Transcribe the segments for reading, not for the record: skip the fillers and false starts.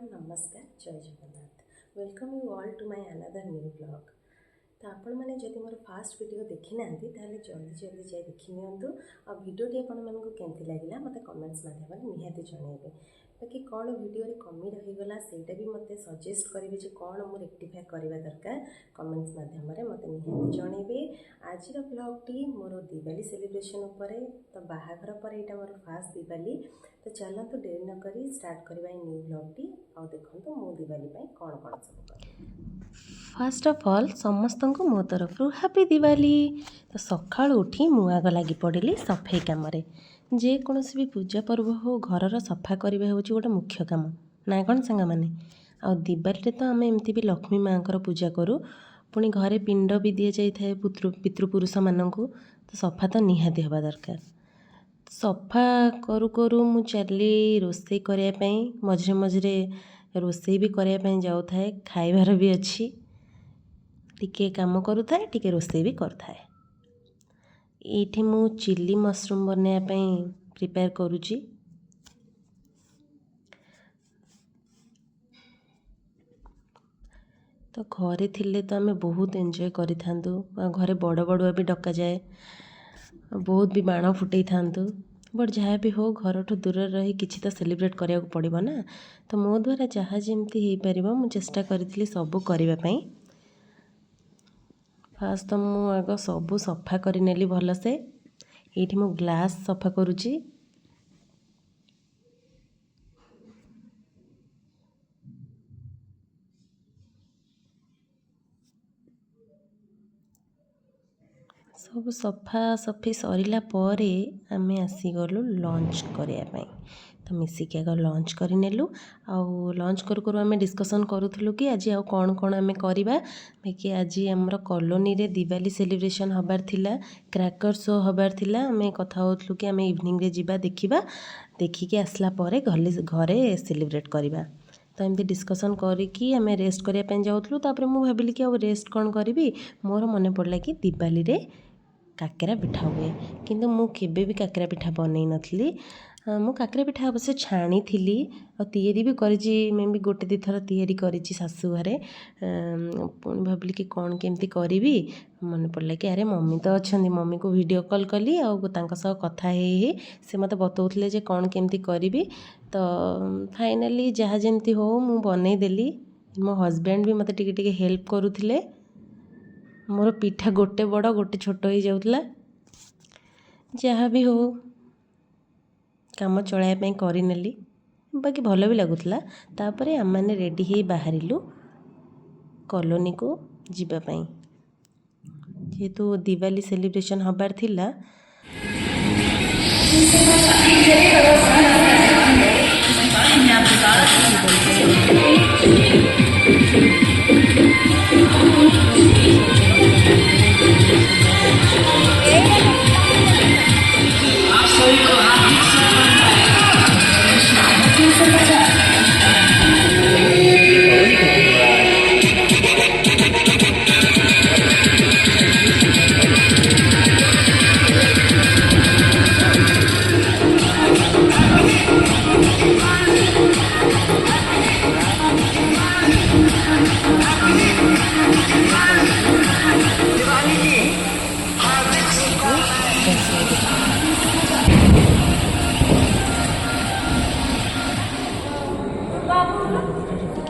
Everyone नमस्कार जय Jagannath welcome you all to my another new blog. तो आपण मैंने जदि मोर फास्ट वीडियो देखी ना जल्दी जल्दी जाए देखी नियंतु आ वीडियोटी आपण मानक केमती लगिला मते कमेंट्स माध्यम निहाती जनइबे। बाकी कौन वीडियो रे कमी रहीगला सेटा भी मते सजेस्ट करेंगे जे कौन मु रेक्टिफाई करवा दरकार कमेंट्स माध्यम मते निहाती जनइबे। आज ब्लॉगटी मोर दिवाली सेलिब्रेशन उपरे तो बाहाघर पर यहाँ मोर फास्ट दिवाली तो चलतु डेरी न करी स्टार्ट करवा न्यू ब्लॉगटी आ देखो मु दिवाली कौन कौन सब कर। फर्स्ट ऑफ ऑल समस्त को मो तरफ हैप्पी दिवाली। तो सका उठी मु आग लगी पड़ी सफाई कम जेकोसी भी पूजा पर्व हो घर सफा करवा हूँ गोटे मुख्य काम ना कौन सांग मैंने आ दिवाली तो आम एमती भी लक्ष्मी माँ पूजा करूँ पुणी घरे पिंड भी दि जाए पितृपुरुष मानक तो सफा तो निहाती हवा दरकार। सफा करू करू मु चली रोषे करने मझे मझे रोषे भी करने जाऊ थाए खाइबार भी अच्छी टिके काम करुए टिके रोषे भी करुए। ये मु चिली मशरूम बनवाई प्रिपेयर करुची। तो घरे थिले तो आम बहुत एंजॉय करि थांतु घरे बड़ बड़ुआ भी डका जाए बहुत भी बाण फुटई थांतु बट जहाँ भी हो घर ठू दूर रही किसी तो सेलिब्रेट कराया पड़ो ना। तो मो द्वारा जहाँ जमती हो पार मु चेष्टा करी सब करने। फास्ट तो मु आग सब सफा करनेली भलसे ये मु ग्लास सफा करुची। सब सफा सफी सरला पर आम आसीगलु लंच करने। तो मिसिक आग लंच करनेलु आउ लंच करू आम डिस्कसन करूँ कि आज आउ कौन कौन आम करवा। बाकी आज आमर कॉलोनी रे दिवाली सेलिब्रेशन हबार थिला क्रैकर शो हबार थिला आम कथा होतलु कि आम इवनिंग रे जिबा देखिबा देखिकी आसला परे घरे सेलिब्रेट करवा। तो एमती डिस्कसन करी आम रेस्ट करने जाऊँ तापर मु भाविली कि रेस्ट कौन करी मोर मन पड़ा कि दिवाली रे काकेरा पिठा हुए किंतु मु केबे भी काकेरा पिठा बनई नथली। मु काकेरा पिठा अवश्य छाणी थी और तैयारी भी करी मैं भी गोटे दी थर तैयारी करी शाशु घरे पुणी भाविली कि कौन केमती करी मन पड़ा कि अरे मम्मी तो अच्छा मम्मी को वीडियो कॉल कली आ कथा हे से मत बतौले जे कौन केमती करी। तो फाइनाली जहाँ जमती हो मु बनई देली मो हजबैंड भी मत टिके हेल्प करुले। मोर पिठा गोटे बड़ गोटे छोट हो जाऊला जहाँ भी हो काम चलाइवाई करनेली बाकी भल भी लगुला। तापर आम मैंने रेडी हो बाहरिलु कॉलोनी को जीवाई जेहेतु दिवाली सेलिब्रेशन हबार थिला।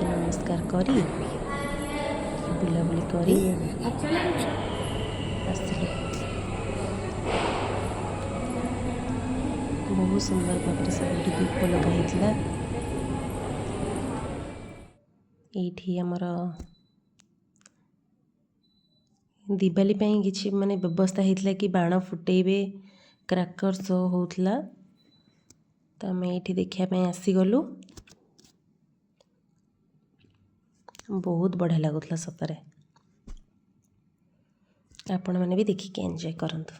नमस्कार करी बुलाबुली करी बहुत सुंदर भाव सब दीप लगाई ये आमर दिवाली किसी माने व्यवस्था होता कि बाण फुटेबे क्रैकर शो होता। तो आम ये देखापी आसीगलु बहुत बढ़िया लगुला सतरे आपण मैंने भी देखिए एंजॉय करंतु।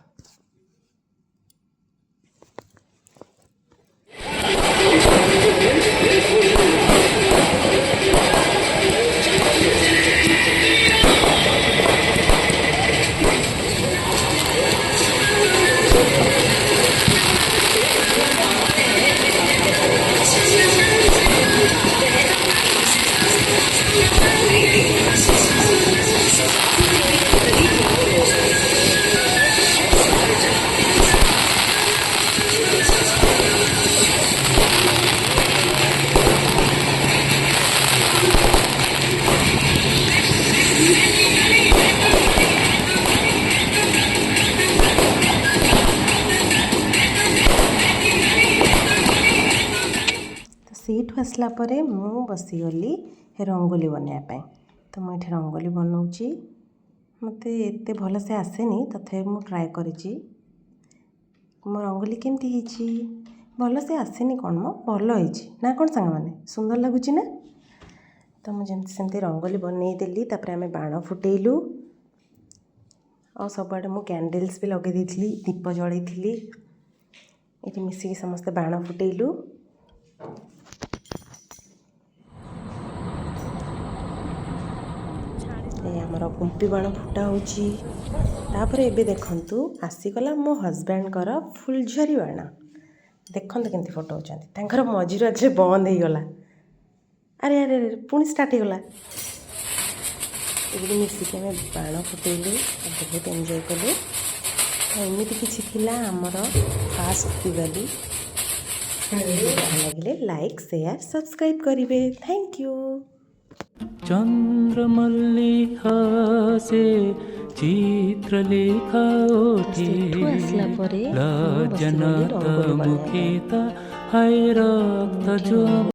ସେଇଠୁ ଆସିଲା ପରେ ମୁଁ ବସିଗଲି ରଙ୍ଗୋଲି ବନେଇବା ପାଇଁ। ତ ମୁଁ ଏଠି ରଙ୍ଗୋଲି ବନାଉଛି। ମୋତେ ଏତେ ଭଲସେ ଆସେନି, ତଥାପି ମୁଁ ଟ୍ରାଏ କରିଛି। ମୋ ରଙ୍ଗୋଲି କେମିତି ହେଇଛି? ଭଲସେ ଆସେନି କ'ଣ ମ, ଭଲ ହେଇଛି ନା କ'ଣ ସାଙ୍ଗମାନେ? ସୁନ୍ଦର ଲାଗୁଛି ନା? ତ ମୁଁ ଯେମିତି ସେମିତି ରଙ୍ଗୋଲି ବନେଇଦେଲି। ତାପରେ ଆମେ ବାଣ ଫୁଟେଇଲୁ, ଆଉ ସବୁଆଡ଼େ ମୁଁ କ୍ୟାଣ୍ଡେଲ୍ସ ବି ଲଗେଇ ଦେଇଥିଲି, ଦୀପ ଜଳେଇଥିଲି। ଏଠି ମିଶିକି ସମସ୍ତେ ବାଣ ଫୁଟେଇଲୁ। ଏ ଆମର କୁମ୍ପି ବାଣ ଫୁଟା ହେଉଛି। ତାପରେ ଏବେ ଦେଖନ୍ତୁ ଆସିଗଲା ମୋ ହଜବ୍ୟାଣ୍ଡଙ୍କର ଫୁଲଝରି ବାଣ। ଦେଖନ୍ତୁ କେମିତି ଫୁଟାଉଛନ୍ତି। ତାଙ୍କର ମଝିରୁ ଆଜି ବନ୍ଦ ହେଇଗଲା। ଆରେ ଆରେ ଆରେ ପୁଣି ଷ୍ଟାର୍ଟ ହେଇଗଲା। ଏମିତି ମିଶିକି ଆମେ ବାଣ ଫୁଟେଇଲୁ, ବହୁତ ଏନ୍ଜୟ କଲୁ। ତ ଏମିତି କିଛି ଥିଲା ଆମର ଫାଷ୍ଟ ଦିୱାଲି। ଭଲ ଲାଗିଲେ ଲାଇକ୍, ସେୟାର, ସବସ୍କ୍ରାଇବ୍ କରିବେ। Thank you. ଚନ୍ଦ୍ରମଲ୍ଲିକା ସେ ଚିତ୍ରଲେଖା ଓଠେ ସେଠୁ ଆସିଲା ପରେ ମୁଁ ବସିଗଲି ଲଜ୍ଜନାତ ରଙ୍ଗୋଲି ବନେଇବା ପାଇଁ। ମୁଖେ ତା ହାୟ ରକ୍ତ